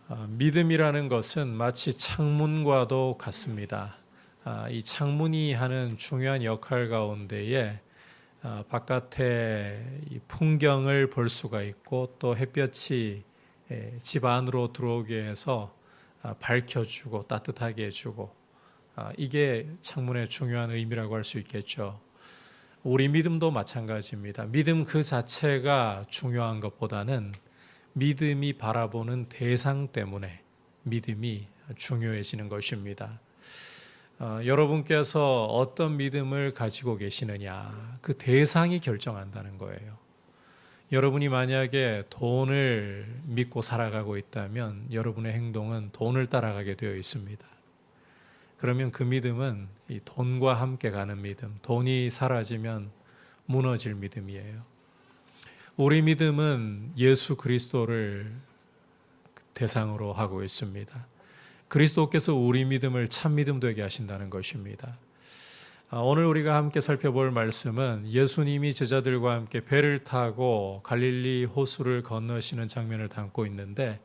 믿음이라는 것은 마치 창문과도 같습니다. 이 창문이 하는 중요한 역할 가운데에 바깥의 이 풍경을 볼 수가 있고 또 햇볕이 집 안으로 들어오게 해서 밝혀주고 따뜻하게 해주고 이게 창문의 중요한 의미라고 할 수 있겠죠. 우리 믿음도 마찬가지입니다. 믿음 그 자체가 중요한 것보다는 믿음이 바라보는 대상 때문에 믿음이 중요해지는 것입니다. 여러분께서 어떤 믿음을 가지고 계시느냐, 그 대상이 결정한다는 거예요. 여러분이 만약에 돈을 믿고 살아가고 있다면 여러분의 행동은 돈을 따라가게 되어 있습니다. 그러면 그 믿음은 이 돈과 함께 가는 믿음, 돈이 사라지면 무너질 믿음이에요. 우리 믿음은 예수 그리스도를 대상으로 하고 있습니다. 그리스도께서 우리 믿음을 참 믿음 되게 하신다는 것입니다. 오늘 우리가 함께 살펴볼 말씀은 예수님이 제자들과 함께 배를 타고 갈릴리 호수를 건너시는 장면을 담고 있는데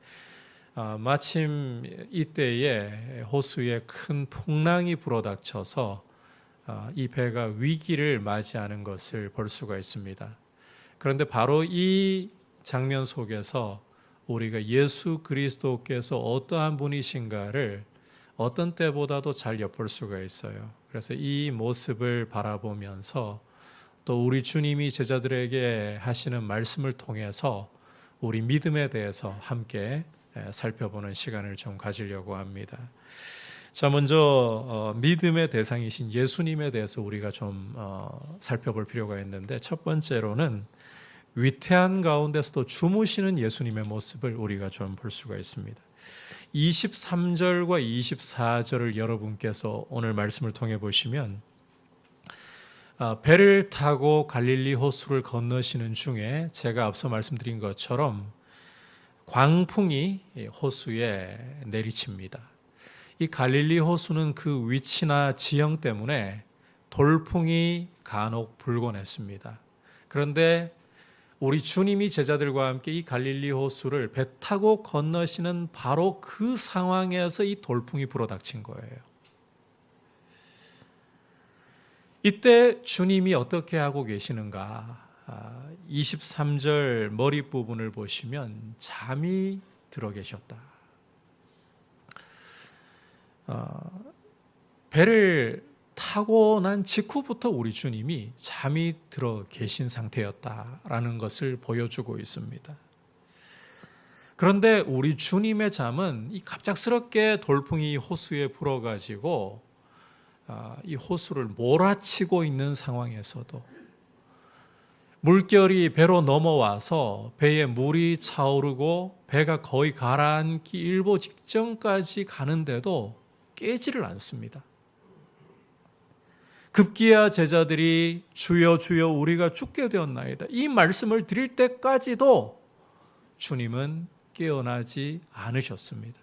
마침 이때에 호수에 큰 풍랑이 불어닥쳐서 이 배가 위기를 맞이하는 것을 볼 수가 있습니다. 그런데 바로 이 장면 속에서 우리가 예수 그리스도께서 어떠한 분이신가를 어떤 때보다도 잘 엿볼 수가 있어요. 그래서 이 모습을 바라보면서 또 우리 주님이 제자들에게 하시는 말씀을 통해서 우리 믿음에 대해서 함께 살펴보는 시간을 좀 가지려고 합니다. 자, 먼저 믿음의 대상이신 예수님에 대해서 우리가 좀 살펴볼 필요가 있는데 첫 번째로는 위태한 가운데서도 주무시는 예수님의 모습을 우리가 좀 볼 수가 있습니다. 23절과 24절을 여러분께서 오늘 말씀을 통해 보시면 배를 타고 갈릴리 호수를 건너시는 중에 제가 앞서 말씀드린 것처럼 광풍이 호수에 내리칩니다. 이 갈릴리 호수는 그 위치나 지형 때문에 돌풍이 간혹 불곤 했습니다. 그런데 우리 주님이 제자들과 함께 이 갈릴리 호수를 배 타고 건너시는 바로 그 상황에서 이 돌풍이 불어닥친 거예요. 이때 주님이 어떻게 하고 계시는가? 23절 머리 부분을 보시면 잠이 들어 계셨다. 배를 타고 난 직후부터 우리 주님이 잠이 들어 계신 상태였다라는 것을 보여주고 있습니다. 그런데 우리 주님의 잠은 이 갑작스럽게 돌풍이 호수에 불어가지고 이 호수를 몰아치고 있는 상황에서도 물결이 배로 넘어와서 배에 물이 차오르고 배가 거의 가라앉기 일보 직전까지 가는데도 깨지를 않습니다. 급기야 제자들이 주여 주여 우리가 죽게 되었나이다 이 말씀을 드릴 때까지도 주님은 깨어나지 않으셨습니다.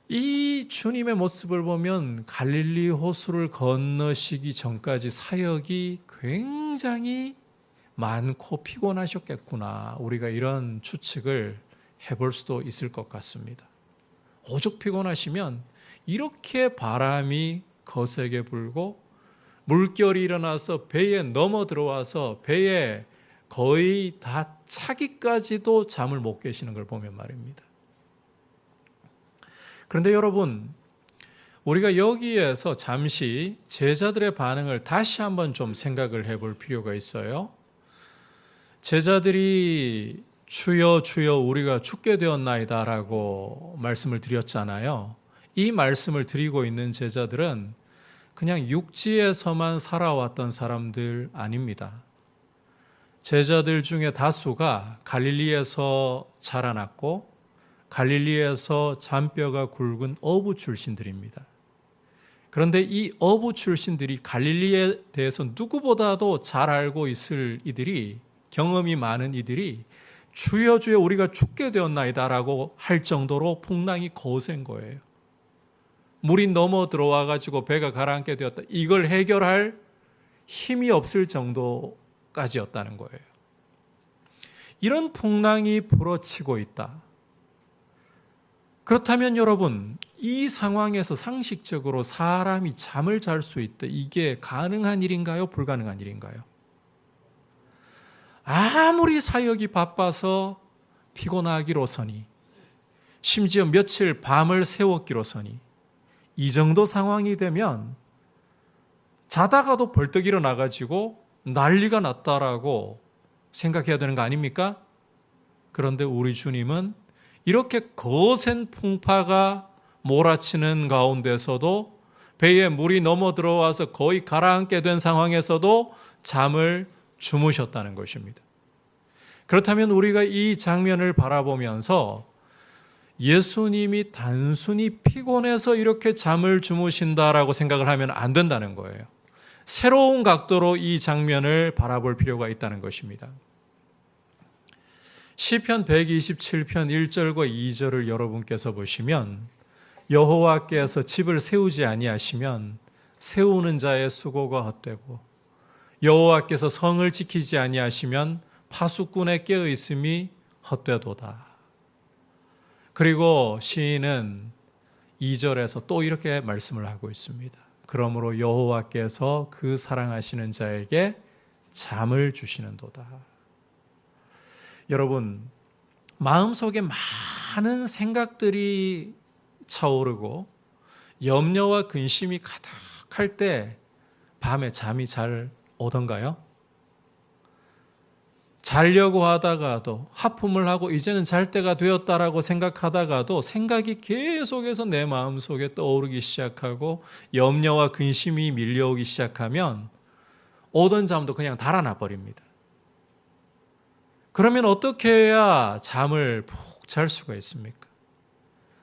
이 주님의 모습을 보면 갈릴리 호수를 건너시기 전까지 사역이 굉장히 많고 피곤하셨겠구나. 우리가 이런 추측을 해볼 수도 있을 것 같습니다. 오죽 피곤하시면 이렇게 바람이 거세게 불고 물결이 일어나서 배에 넘어 들어와서 배에 거의 다 차기까지도 잠을 못 깨시는 걸 보면 말입니다. 그런데 여러분, 우리가 여기에서 잠시 제자들의 반응을 다시 한번 좀 생각을 해볼 필요가 있어요. 제자들이 주여 주여 우리가 죽게 되었나이다 라고 말씀을 드렸잖아요. 이 말씀을 드리고 있는 제자들은 그냥 육지에서만 살아왔던 사람들 아닙니다. 제자들 중에 다수가 갈릴리에서 자라났고 갈릴리에서 잔뼈가 굵은 어부 출신들입니다. 그런데 이 어부 출신들이 갈릴리에 대해서 누구보다도 잘 알고 있을 이들이, 경험이 많은 이들이 주여 주여 우리가 죽게 되었나이다 라고 할 정도로 풍랑이 거센 거예요. 물이 넘어 들어와 가지고 배가 가라앉게 되었다. 이걸 해결할 힘이 없을 정도까지였다는 거예요. 이런 풍랑이 불어치고 있다. 그렇다면 여러분, 이 상황에서 상식적으로 사람이 잠을 잘 수 있다. 이게 가능한 일인가요? 불가능한 일인가요? 아무리 사역이 바빠서 피곤하기로서니, 심지어 며칠 밤을 새웠기로서니, 이 정도 상황이 되면 자다가도 벌떡 일어나가지고 난리가 났다라고 생각해야 되는 거 아닙니까? 그런데 우리 주님은 이렇게 거센 풍파가 몰아치는 가운데서도 배에 물이 넘어 들어와서 거의 가라앉게 된 상황에서도 잠을 주무셨다는 것입니다. 그렇다면 우리가 이 장면을 바라보면서 예수님이 단순히 피곤해서 이렇게 잠을 주무신다라고 생각을 하면 안 된다는 거예요. 새로운 각도로 이 장면을 바라볼 필요가 있다는 것입니다. 시편 127편 1절과 2절을 여러분께서 보시면 여호와께서 집을 세우지 아니하시면 세우는 자의 수고가 헛되고 여호와께서 성을 지키지 아니하시면 파수꾼의 깨어 있음이 헛되도다. 그리고 시인은 2절에서 또 이렇게 말씀을 하고 있습니다. 그러므로 여호와께서 그 사랑하시는 자에게 잠을 주시는도다. 여러분, 마음속에 많은 생각들이 차오르고 염려와 근심이 가득할 때 밤에 잠이 잘 오던가요? 자려고 하다가도 하품을 하고 이제는 잘 때가 되었다라고 생각하다가도 생각이 계속해서 내 마음속에 떠오르기 시작하고 염려와 근심이 밀려오기 시작하면 오던 잠도 그냥 달아나 버립니다. 그러면 어떻게 해야 잠을 푹 잘 수가 있습니까?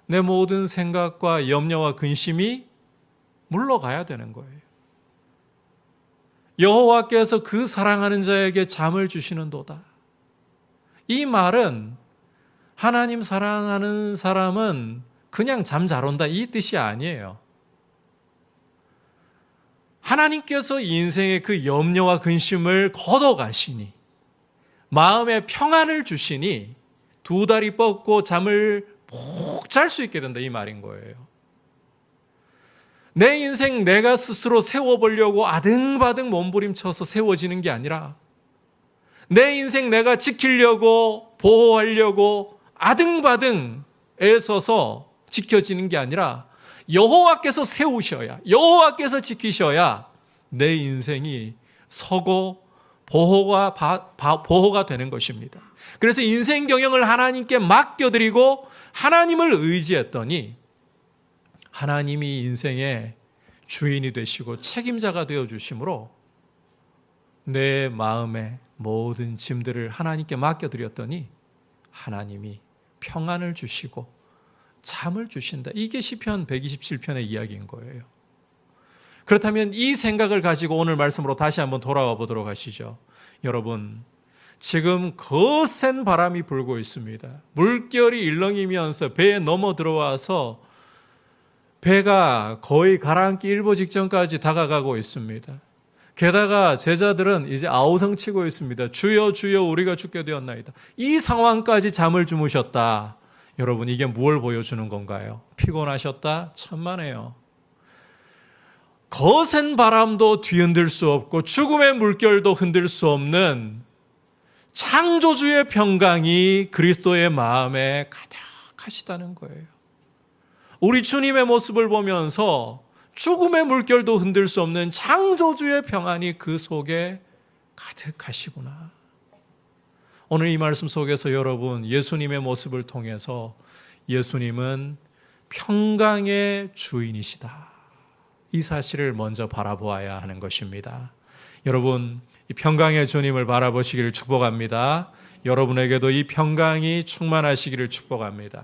내 모든 생각과 염려와 근심이 물러가야 되는 거예요. 여호와께서 그 사랑하는 자에게 잠을 주시는도다. 이 말은 하나님 사랑하는 사람은 그냥 잠 잘 온다 이 뜻이 아니에요. 하나님께서 인생의 그 염려와 근심을 걷어가시니 마음에 평안을 주시니 두 다리 뻗고 잠을 푹 잘 수 있게 된다 이 말인 거예요. 내 인생 내가 스스로 세워보려고 아등바등 몸부림쳐서 세워지는 게 아니라 내 인생 내가 지키려고 보호하려고 아등바등 애써서 지켜지는 게 아니라 여호와께서 세우셔야, 여호와께서 지키셔야 내 인생이 서고 보호가 되는 것입니다. 그래서 인생 경영을 하나님께 맡겨드리고 하나님을 의지했더니 하나님이 인생의 주인이 되시고 책임자가 되어주심으로 내 마음의 모든 짐들을 하나님께 맡겨드렸더니 하나님이 평안을 주시고 잠을 주신다. 이게 시편 127편의 이야기인 거예요. 그렇다면 이 생각을 가지고 오늘 말씀으로 다시 한번 돌아와 보도록 하시죠. 여러분, 지금 거센 바람이 불고 있습니다. 물결이 일렁이면서 배에 넘어 들어와서 배가 거의 가라앉기 일보 직전까지 다가가고 있습니다. 게다가 제자들은 이제 아우성치고 있습니다. 주여 주여 우리가 죽게 되었나이다. 이 상황까지 잠을 주무셨다. 여러분, 이게 무엇을 보여주는 건가요? 피곤하셨다? 천만에요. 거센 바람도 뒤흔들 수 없고 죽음의 물결도 흔들 수 없는 창조주의 평강이 그리스도의 마음에 가득하시다는 거예요. 우리 주님의 모습을 보면서 죽음의 물결도 흔들 수 없는 창조주의 평안이 그 속에 가득하시구나. 오늘 이 말씀 속에서 여러분, 예수님의 모습을 통해서 예수님은 평강의 주인이시다. 이 사실을 먼저 바라보아야 하는 것입니다. 여러분, 이 평강의 주님을 바라보시기를 축복합니다. 여러분에게도 이 평강이 충만하시기를 축복합니다.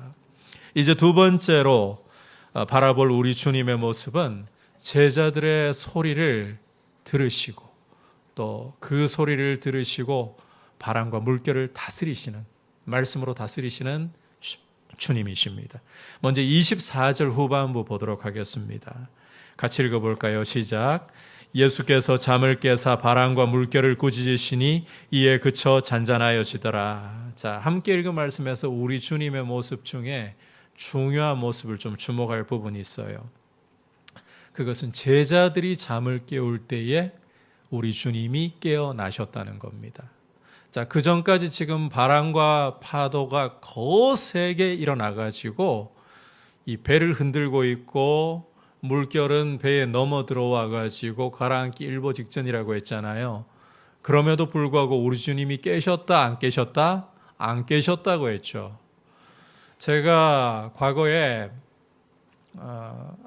이제 두 번째로 바라볼 우리 주님의 모습은 제자들의 소리를 들으시고 또 그 소리를 들으시고 바람과 물결을 다스리시는, 말씀으로 다스리시는 주님이십니다. 먼저 24절 후반부 보도록 하겠습니다. 같이 읽어볼까요? 시작. 예수께서 잠을 깨사 바람과 물결을 꾸짖으시니 이에 그쳐 잔잔하여지더라. 자, 함께 읽은 말씀에서 우리 주님의 모습 중에 중요한 모습을 좀 주목할 부분이 있어요. 그것은 제자들이 잠을 깨울 때에 우리 주님이 깨어나셨다는 겁니다. 자, 그 전까지 지금 바람과 파도가 거세게 일어나가지고 이 배를 흔들고 있고 물결은 배에 넘어 들어와가지고 가라앉기 일보 직전이라고 했잖아요. 그럼에도 불구하고 우리 주님이 깨셨다, 안 깨셨다? 안 깨셨다고 했죠. 제가 과거에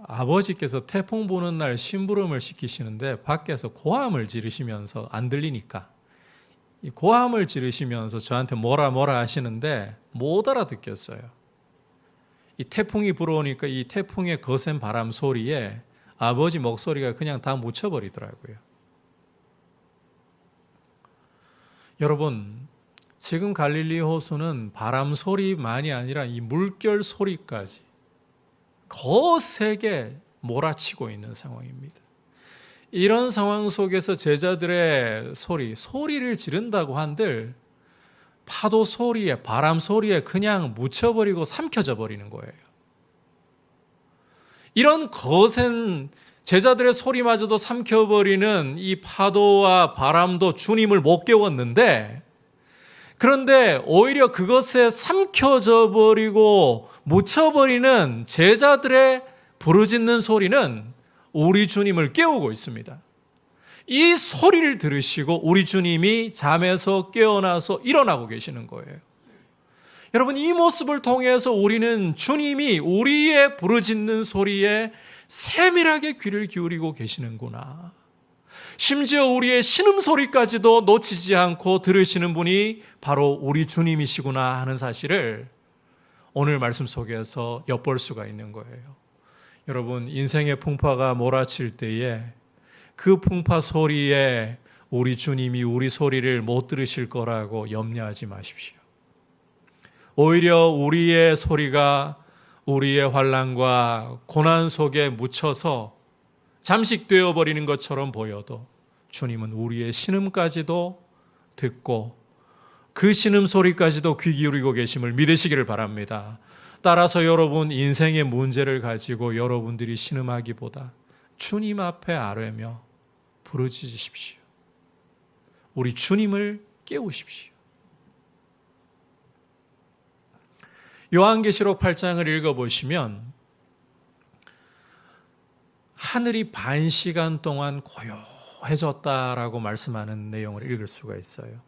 아버지께서 태풍 부는 날 심부름을 시키시는데 밖에서 고함을 지르시면서 안 들리니까 이 고함을 지르시면서 저한테 뭐라 하시는데 못 알아듣겠어요. 이 태풍이 불어오니까 이 태풍의 거센 바람 소리에 아버지 목소리가 그냥 다 묻혀버리더라고요. 여러분, 지금 갈릴리 호수는 바람 소리만이 아니라 이 물결 소리까지 거세게 몰아치고 있는 상황입니다. 이런 상황 속에서 제자들의 소리를 지른다고 한들 파도 소리에, 바람 소리에 그냥 묻혀버리고 삼켜져 버리는 거예요. 이런 거센 제자들의 소리마저도 삼켜버리는 이 파도와 바람도 주님을 못 깨웠는데, 그런데 오히려 그것에 삼켜져 버리고 묻혀버리는 제자들의 부르짖는 소리는 우리 주님을 깨우고 있습니다. 이 소리를 들으시고 우리 주님이 잠에서 깨어나서 일어나고 계시는 거예요. 여러분, 이 모습을 통해서 우리는 주님이 우리의 부르짖는 소리에 세밀하게 귀를 기울이고 계시는구나. 심지어 우리의 신음소리까지도 놓치지 않고 들으시는 분이 바로 우리 주님이시구나 하는 사실을 오늘 말씀 속에서 엿볼 수가 있는 거예요. 여러분, 인생의 풍파가 몰아칠 때에 그 풍파 소리에 우리 주님이 우리 소리를 못 들으실 거라고 염려하지 마십시오. 오히려 우리의 소리가 우리의 환난과 고난 속에 묻혀서 잠식되어 버리는 것처럼 보여도 주님은 우리의 신음까지도 듣고 그 신음 소리까지도 귀 기울이고 계심을 믿으시기를 바랍니다. 따라서 여러분, 인생의 문제를 가지고 여러분들이 신음하기보다 주님 앞에 아뢰며 부르짖으십시오. 우리 주님을 깨우십시오. 요한계시록 8장을 읽어보시면 하늘이 반 시간 동안 고요해졌다라고 말씀하는 내용을 읽을 수가 있어요.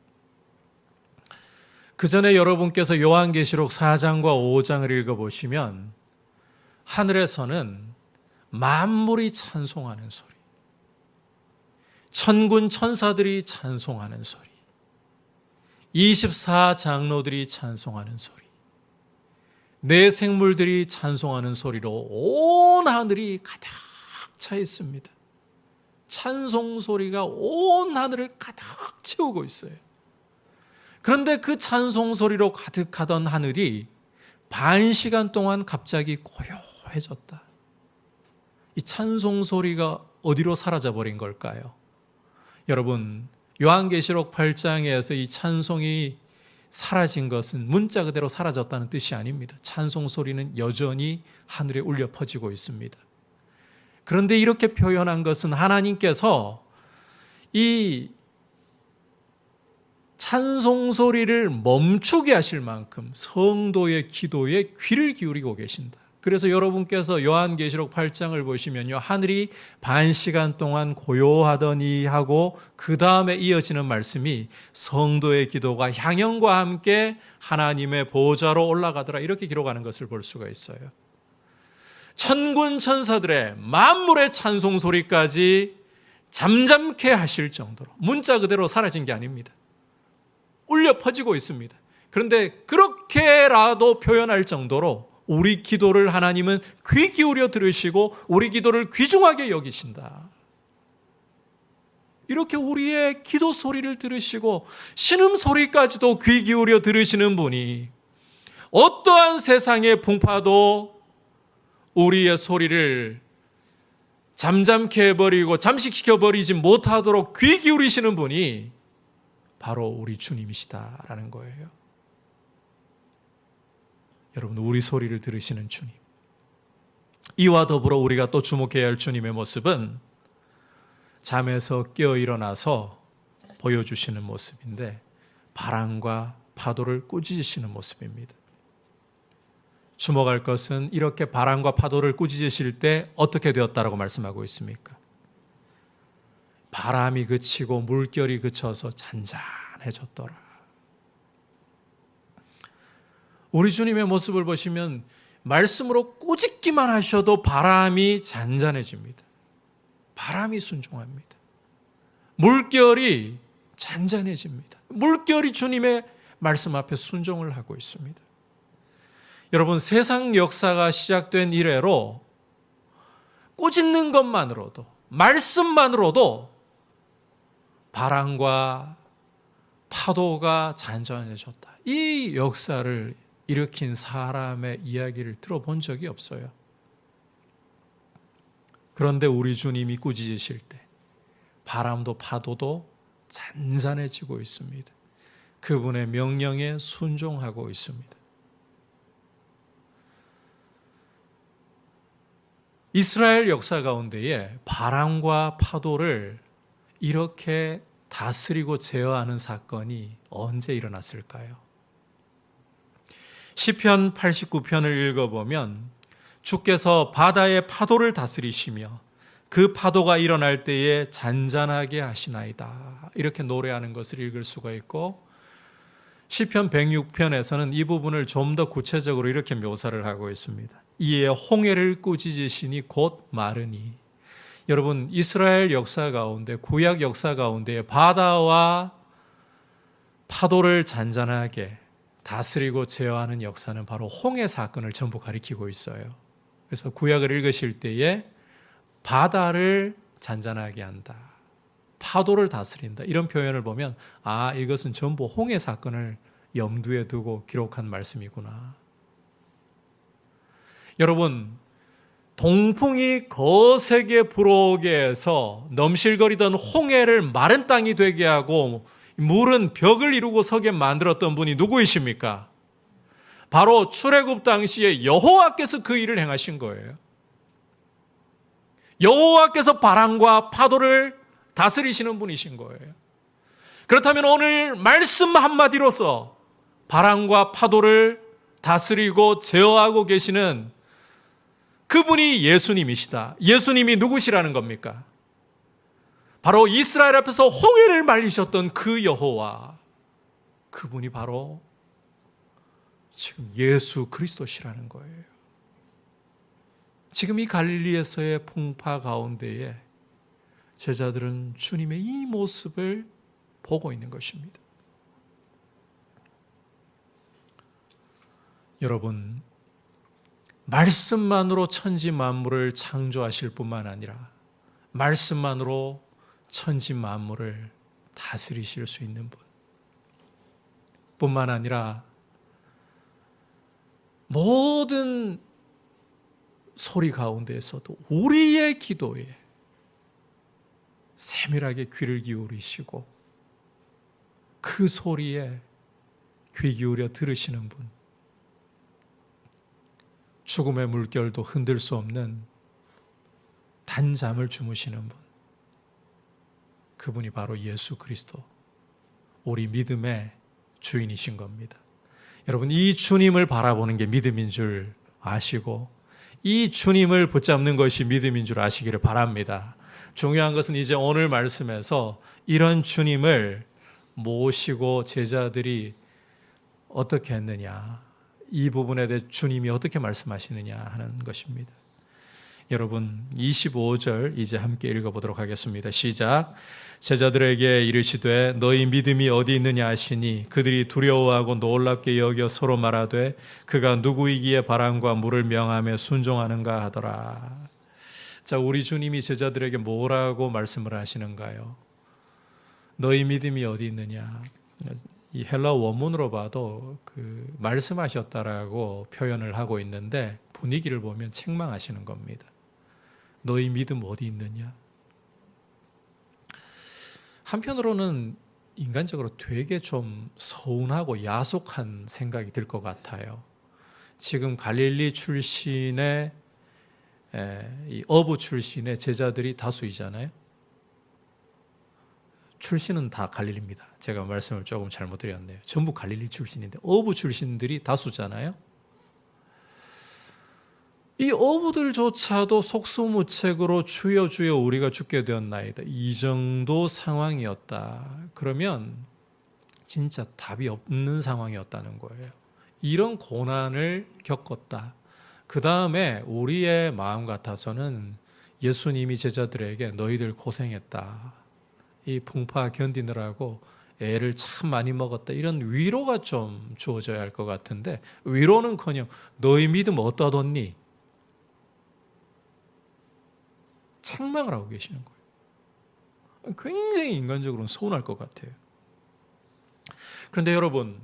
그 전에 여러분께서 요한계시록 4장과 5장을 읽어보시면 하늘에서는 만물이 찬송하는 소리, 천군 천사들이 찬송하는 소리, 24장로들이 찬송하는 소리, 내 생물들이 찬송하는 소리로 온 하늘이 가득 차 있습니다. 찬송 소리가 온 하늘을 가득 채우고 있어요. 그런데 그 찬송 소리로 가득하던 하늘이 반 시간 동안 갑자기 고요해졌다. 이 찬송 소리가 어디로 사라져 버린 걸까요? 여러분, 요한계시록 8장에서 이 찬송이 사라진 것은 문자 그대로 사라졌다는 뜻이 아닙니다. 찬송 소리는 여전히 하늘에 울려 퍼지고 있습니다. 그런데 이렇게 표현한 것은 하나님께서 이 찬송 소리를 멈추게 하실 만큼 성도의 기도에 귀를 기울이고 계신다. 그래서 여러분께서 요한계시록 8장을 보시면요, 하늘이 반 시간 동안 고요하더니 하고 그 다음에 이어지는 말씀이 성도의 기도가 향연과 함께 하나님의 보좌로 올라가더라, 이렇게 기록하는 것을 볼 수가 있어요. 천군 천사들의 만물의 찬송 소리까지 잠잠케 하실 정도로, 문자 그대로 사라진 게 아닙니다. 울려 퍼지고 있습니다. 그런데 그렇게라도 표현할 정도로 우리 기도를 하나님은 귀 기울여 들으시고 우리 기도를 귀중하게 여기신다. 이렇게 우리의 기도 소리를 들으시고 신음 소리까지도 귀 기울여 들으시는 분이 어떠한 세상의 풍파도 우리의 소리를 잠잠케 해버리고 잠식시켜버리지 못하도록 귀 기울이시는 분이 바로 우리 주님이시다라는 거예요. 여러분, 우리 소리를 들으시는 주님. 이와 더불어 우리가 또 주목해야 할 주님의 모습은 잠에서 깨어 일어나서 보여주시는 모습인데 바람과 파도를 꾸짖으시는 모습입니다. 주목할 것은 이렇게 바람과 파도를 꾸짖으실 때 어떻게 되었다라고 말씀하고 있습니까? 바람이 그치고 물결이 그쳐서 잔잔해졌더라. 우리 주님의 모습을 보시면 말씀으로 꾸짖기만 하셔도 바람이 잔잔해집니다. 바람이 순종합니다. 물결이 잔잔해집니다. 물결이 주님의 말씀 앞에 순종을 하고 있습니다. 여러분, 세상 역사가 시작된 이래로 꾸짖는 것만으로도, 말씀만으로도 바람과 파도가 잔잔해졌다. 이 역사를 일으킨 사람의 이야기를 들어본 적이 없어요. 그런데 우리 주님이 꾸짖으실 때 바람도 파도도 잔잔해지고 있습니다. 그분의 명령에 순종하고 있습니다. 이스라엘 역사 가운데에 바람과 파도를 이렇게 다스리고 제어하는 사건이 언제 일어났을까요? 시편 89편을 읽어보면 주께서 바다의 파도를 다스리시며 그 파도가 일어날 때에 잔잔하게 하시나이다. 이렇게 노래하는 것을 읽을 수가 있고, 시편 106편에서는 이 부분을 좀 더 구체적으로 이렇게 묘사를 하고 있습니다. 이에 홍해를 꾸짖으시니 곧 마르니. 여러분, 이스라엘 역사 가운데, 구약 역사 가운데 바다와 파도를 잔잔하게 다스리고 제어하는 역사는 바로 홍해 사건을 전부 가리키고 있어요. 그래서 구약을 읽으실 때에 바다를 잔잔하게 한다, 파도를 다스린다, 이런 표현을 보면 이것은 전부 홍해 사건을 염두에 두고 기록한 말씀이구나. 여러분, 동풍이 거세게 불어오게 해서 넘실거리던 홍해를 마른 땅이 되게 하고 물은 벽을 이루고 서게 만들었던 분이 누구이십니까? 바로 출애굽 당시에 여호와께서 그 일을 행하신 거예요. 여호와께서 바람과 파도를 다스리시는 분이신 거예요. 그렇다면 오늘 말씀 한마디로서 바람과 파도를 다스리고 제어하고 계시는 그분이 예수님이시다. 예수님이 누구시라는 겁니까? 바로 이스라엘 앞에서 홍해를 말리셨던 그 여호와, 그분이 바로 지금 예수 그리스도시라는 거예요. 지금 이 갈릴리에서의 풍파 가운데에 제자들은 주님의 이 모습을 보고 있는 것입니다. 여러분, 말씀만으로 천지 만물을 창조하실 뿐만 아니라 말씀만으로 천지 만물을 다스리실 수 있는 분 뿐만 아니라 모든 소리 가운데에서도 우리의 기도에 세밀하게 귀를 기울이시고 그 소리에 귀 기울여 들으시는 분, 죽음의 물결도 흔들 수 없는 단잠을 주무시는 분, 그분이 바로 예수 그리스도, 우리 믿음의 주인이신 겁니다. 여러분, 이 주님을 바라보는 게 믿음인 줄 아시고 이 주님을 붙잡는 것이 믿음인 줄 아시기를 바랍니다. 중요한 것은 이제 오늘 말씀에서 이런 주님을 모시고 제자들이 어떻게 했느냐, 이 부분에 대해 주님이 어떻게 말씀하시느냐 하는 것입니다. 여러분, 25절 이제 함께 읽어보도록 하겠습니다. 시작. 제자들에게 이르시되 너희 믿음이 어디 있느냐 하시니 그들이 두려워하고 놀랍게 여겨 서로 말하되 그가 누구이기에 바람과 물을 명하며 순종하는가 하더라. 자, 우리 주님이 제자들에게 뭐라고 말씀을 하시는가요? 너희 믿음이 어디 있느냐. 이 헬라 원문으로 봐도 그 말씀하셨다라고 표현을 하고 있는데 분위기를 보면 책망하시는 겁니다. 너희 믿음 어디 있느냐? 한편으로는 인간적으로 되게 좀 서운하고 야속한 생각이 들 것 같아요. 지금 갈릴리 출신의 이 어부 출신의 제자들이 다수이잖아요. 출신은 다 갈릴리입니다. 제가 말씀을 조금 잘못 드렸네요. 전부 갈릴리 출신인데 어부 출신들이 다수잖아요. 이 어부들조차도 속수무책으로 주여 주여 우리가 죽게 되었나이다. 이 정도 상황이었다. 그러면 진짜 답이 없는 상황이었다는 거예요. 이런 고난을 겪었다. 그 다음에 우리의 마음 같아서는 예수님이 제자들에게 너희들 고생했다. 이 풍파 견디느라고 애를 참 많이 먹었다. 이런 위로가 좀 주어져야 할 것 같은데 위로는커녕 너희 믿음 어떠하더니 책망을 하고 계시는 거예요. 굉장히 인간적으로는 서운할 것 같아요. 그런데 여러분,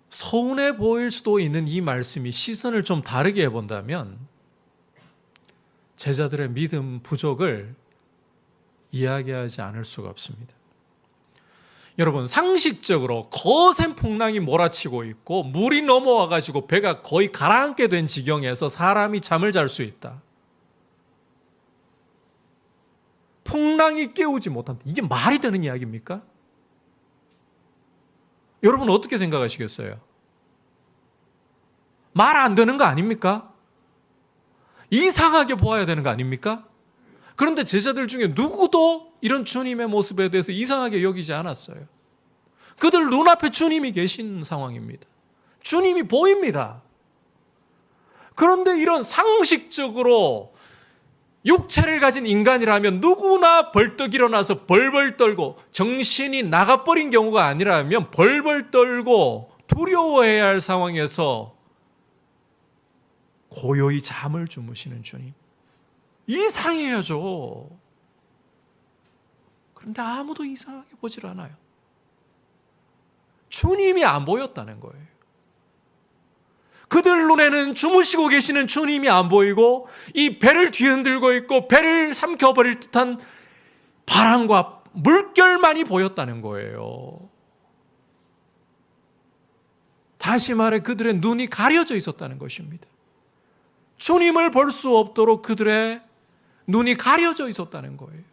서운해 보일 수도 있는 이 말씀이 시선을 좀 다르게 해본다면 제자들의 믿음 부족을 이야기하지 않을 수가 없습니다. 여러분, 상식적으로 거센 풍랑이 몰아치고 있고 물이 넘어와가지고 배가 거의 가라앉게 된 지경에서 사람이 잠을 잘 수 있다. 풍랑이 깨우지 못한다. 이게 말이 되는 이야기입니까? 여러분 어떻게 생각하시겠어요? 말 안 되는 거 아닙니까? 이상하게 보아야 되는 거 아닙니까? 그런데 제자들 중에 누구도 이런 주님의 모습에 대해서 이상하게 여기지 않았어요. 그들 눈앞에 주님이 계신 상황입니다. 주님이 보입니다. 그런데 이런 상식적으로 육체를 가진 인간이라면 누구나 벌떡 일어나서 벌벌 떨고 정신이 나가버린 경우가 아니라면 벌벌 떨고 두려워해야 할 상황에서 고요히 잠을 주무시는 주님. 이상해야죠. 그런데 아무도 이상하게 보질 않아요. 주님이 안 보였다는 거예요. 그들 눈에는 주무시고 계시는 주님이 안 보이고 이 배를 뒤흔들고 있고 배를 삼켜버릴 듯한 바람과 물결만이 보였다는 거예요. 다시 말해 그들의 눈이 가려져 있었다는 것입니다. 주님을 볼 수 없도록 그들의 눈이 가려져 있었다는 거예요.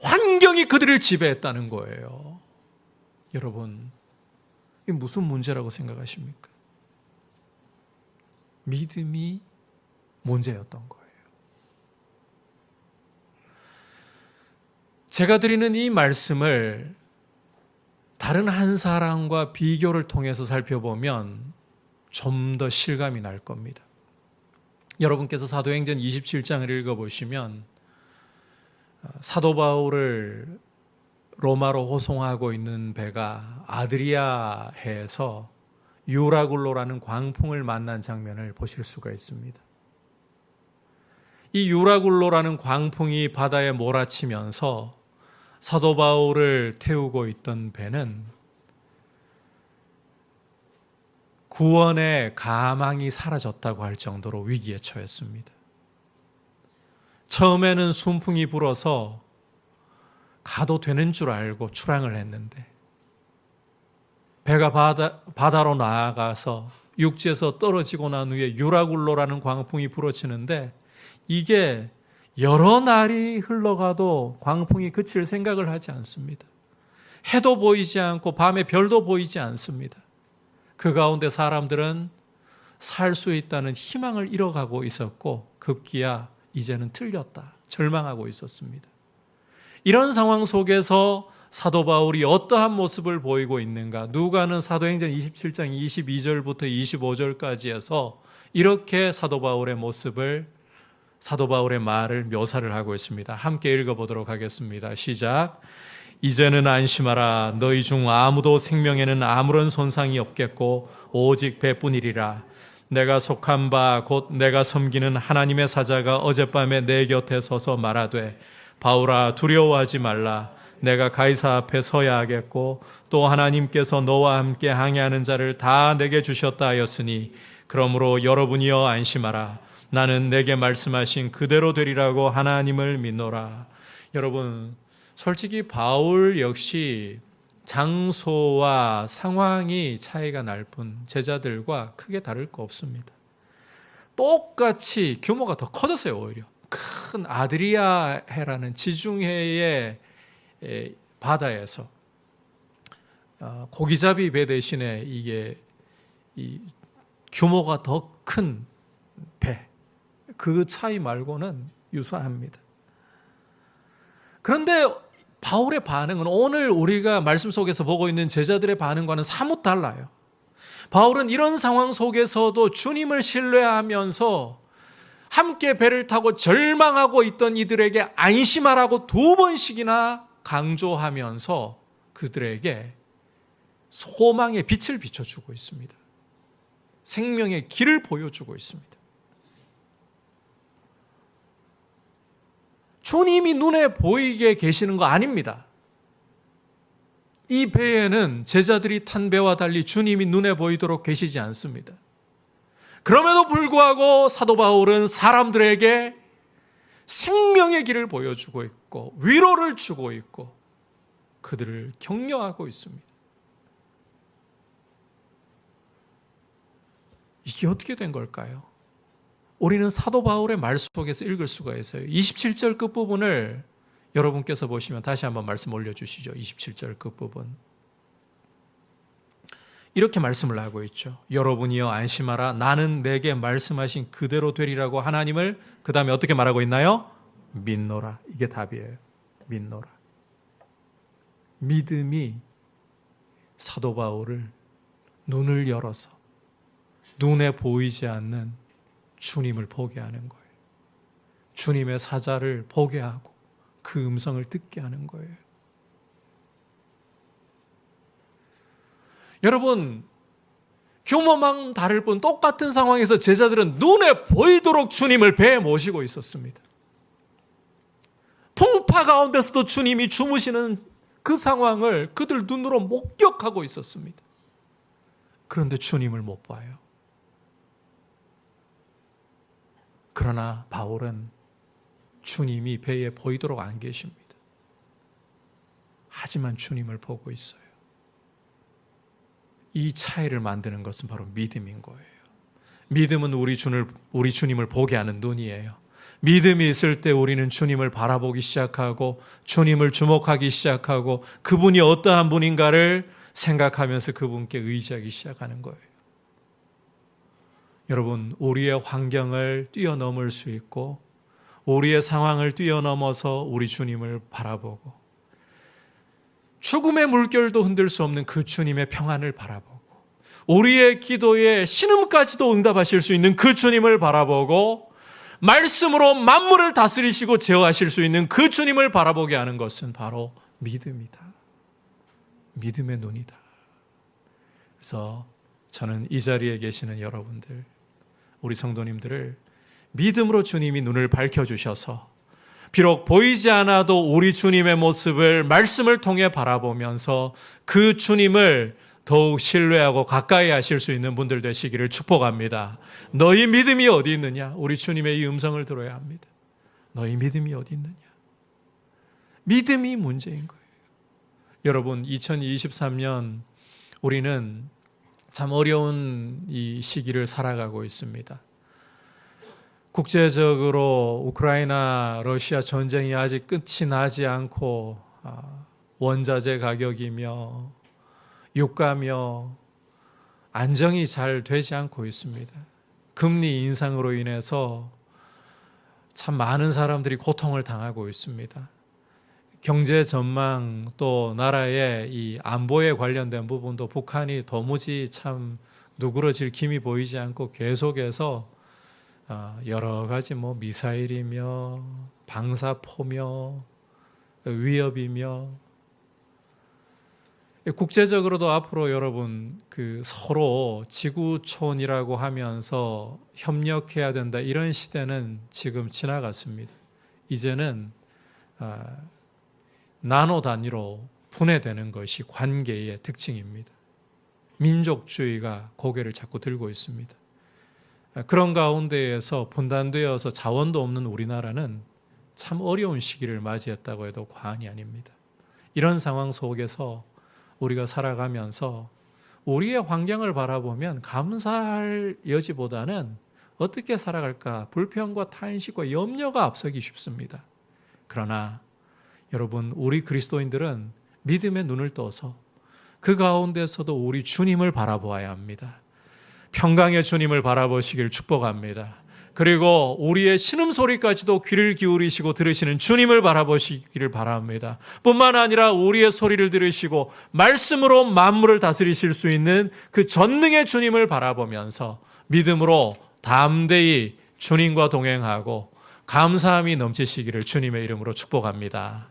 환경이 그들을 지배했다는 거예요. 여러분, 이게 무슨 문제라고 생각하십니까? 믿음이 문제였던 거예요. 제가 드리는 이 말씀을 다른 한 사람과 비교를 통해서 살펴보면 좀 더 실감이 날 겁니다. 여러분께서 사도행전 27장을 읽어보시면 사도 바울을 로마로 호송하고 있는 배가 아드리아해에서 유라굴로라는 광풍을 만난 장면을 보실 수가 있습니다. 이 유라굴로라는 광풍이 바다에 몰아치면서 사도 바울을 태우고 있던 배는 구원의 가망이 사라졌다고 할 정도로 위기에 처했습니다. 처음에는 순풍이 불어서 가도 되는 줄 알고 출항을 했는데 배가 바다로 나아가서 육지에서 떨어지고 난 후에 유라굴로라는 광풍이 불어치는데 이게 여러 날이 흘러가도 광풍이 그칠 생각을 하지 않습니다. 해도 보이지 않고 밤에 별도 보이지 않습니다. 그 가운데 사람들은 살 수 있다는 희망을 잃어가고 있었고 급기야 이제는 틀렸다, 절망하고 있었습니다. 이런 상황 속에서 사도 바울이 어떠한 모습을 보이고 있는가? 누가는 사도행전 27장 22절부터 25절까지 해서 이렇게 사도 바울의 모습을, 사도 바울의 말을 묘사를 하고 있습니다. 함께 읽어보도록 하겠습니다. 시작. 이제는 안심하라. 너희 중 아무도 생명에는 아무런 손상이 없겠고 오직 배뿐이리라. 내가 속한 바 곧 내가 섬기는 하나님의 사자가 어젯밤에 내 곁에 서서 말하되 바울아 두려워하지 말라. 내가 가이사 앞에 서야 하겠고 또 하나님께서 너와 함께 항해하는 자를 다 내게 주셨다 하였으니 그러므로 여러분이여 안심하라. 나는 내게 말씀하신 그대로 되리라고 하나님을 믿노라. 여러분, 솔직히 바울 역시 장소와 상황이 차이가 날 뿐 제자들과 크게 다를 거 없습니다. 똑같이 규모가 더 커졌어요. 오히려 큰 아드리아해라는 지중해의 바다에서 고기잡이 배 대신에 이게 이 규모가 더 큰 배, 그 차이 말고는 유사합니다. 그런데 바울의 반응은 오늘 우리가 말씀 속에서 보고 있는 제자들의 반응과는 사뭇 달라요. 바울은 이런 상황 속에서도 주님을 신뢰하면서 함께 배를 타고 절망하고 있던 이들에게 안심하라고 2번씩이나 강조하면서 그들에게 소망의 빛을 비춰주고 있습니다. 생명의 길을 보여주고 있습니다. 주님이 눈에 보이게 계시는 거 아닙니다. 이 배에는 제자들이 탄 배와 달리 주님이 눈에 보이도록 계시지 않습니다. 그럼에도 불구하고 사도 바울은 사람들에게 생명의 길을 보여주고 있고 위로를 주고 있고 그들을 격려하고 있습니다. 이게 어떻게 된 걸까요? 우리는 사도 바울의 말 속에서 읽을 수가 있어요. 27절 끝부분을 여러분께서 보시면 다시 한번 말씀 올려주시죠. 27절 끝부분. 이렇게 말씀을 하고 있죠. 여러분이여 안심하라. 나는 내게 말씀하신 그대로 되리라고 하나님을 그 다음에 어떻게 말하고 있나요? 믿노라. 이게 답이에요. 믿노라. 믿음이 사도 바울을 눈을 열어서 눈에 보이지 않는 주님을 보게 하는 거예요. 주님의 사자를 보게 하고 그 음성을 듣게 하는 거예요. 여러분, 규모만 다를 뿐 똑같은 상황에서 제자들은 눈에 보이도록 주님을 배에 모시고 있었습니다. 풍파 가운데서도 주님이 주무시는 그 상황을 그들 눈으로 목격하고 있었습니다. 그런데 주님을 못 봐요. 그러나 바울은 주님이 배에 보이도록 안 계십니다. 하지만 주님을 보고 있어요. 이 차이를 만드는 것은 바로 믿음인 거예요. 믿음은 우리 주님을 보게 하는 눈이에요. 믿음이 있을 때 우리는 주님을 바라보기 시작하고 주님을 주목하기 시작하고 그분이 어떠한 분인가를 생각하면서 그분께 의지하기 시작하는 거예요. 여러분, 우리의 환경을 뛰어넘을 수 있고 우리의 상황을 뛰어넘어서 우리 주님을 바라보고 죽음의 물결도 흔들 수 없는 그 주님의 평안을 바라보고 우리의 기도에 신음까지도 응답하실 수 있는 그 주님을 바라보고 말씀으로 만물을 다스리시고 제어하실 수 있는 그 주님을 바라보게 하는 것은 바로 믿음이다. 믿음의 눈이다. 그래서 저는 이 자리에 계시는 여러분들, 우리 성도님들을 믿음으로 주님이 눈을 밝혀주셔서 비록 보이지 않아도 우리 주님의 모습을 말씀을 통해 바라보면서 그 주님을 더욱 신뢰하고 가까이 하실 수 있는 분들 되시기를 축복합니다. 너희 믿음이 어디 있느냐? 우리 주님의 이 음성을 들어야 합니다. 너희 믿음이 어디 있느냐? 믿음이 문제인 거예요. 여러분, 2023년 우리는 참 어려운 이 시기를 살아가고 있습니다. 국제적으로 우크라이나 러시아 전쟁이 아직 끝이 나지 않고 원자재 가격이며 유가며 안정이 잘 되지 않고 있습니다. 금리 인상으로 인해서 참 많은 사람들이 고통을 당하고 있습니다. 경제 전망 또 나라의 이 안보에 관련된 부분도 북한이 도무지 참 누그러질 김이 보이지 않고 계속해서 여러 가지 미사일이며 방사포며 위협이며 국제적으로도 앞으로 여러분 서로 지구촌이라고 하면서 협력해야 된다 이런 시대는 지금 지나갔습니다. 이제는 나노 단위로 분해되는 것이 관계의 특징입니다. 민족주의가 고개를 자꾸 들고 있습니다. 그런 가운데에서 분단되어서 자원도 없는 우리나라는 참 어려운 시기를 맞이했다고 해도 과언이 아닙니다. 이런 상황 속에서 우리가 살아가면서 우리의 환경을 바라보면 감사할 여지보다는 어떻게 살아갈까 불평과 탄식과 염려가 앞서기 쉽습니다. 그러나 여러분, 우리 그리스도인들은 믿음의 눈을 떠서 그 가운데서도 우리 주님을 바라보아야 합니다. 평강의 주님을 바라보시길 축복합니다. 그리고 우리의 신음소리까지도 귀를 기울이시고 들으시는 주님을 바라보시기를 바랍니다. 뿐만 아니라 우리의 소리를 들으시고 말씀으로 만물을 다스리실 수 있는 그 전능의 주님을 바라보면서 믿음으로 담대히 주님과 동행하고 감사함이 넘치시기를 주님의 이름으로 축복합니다.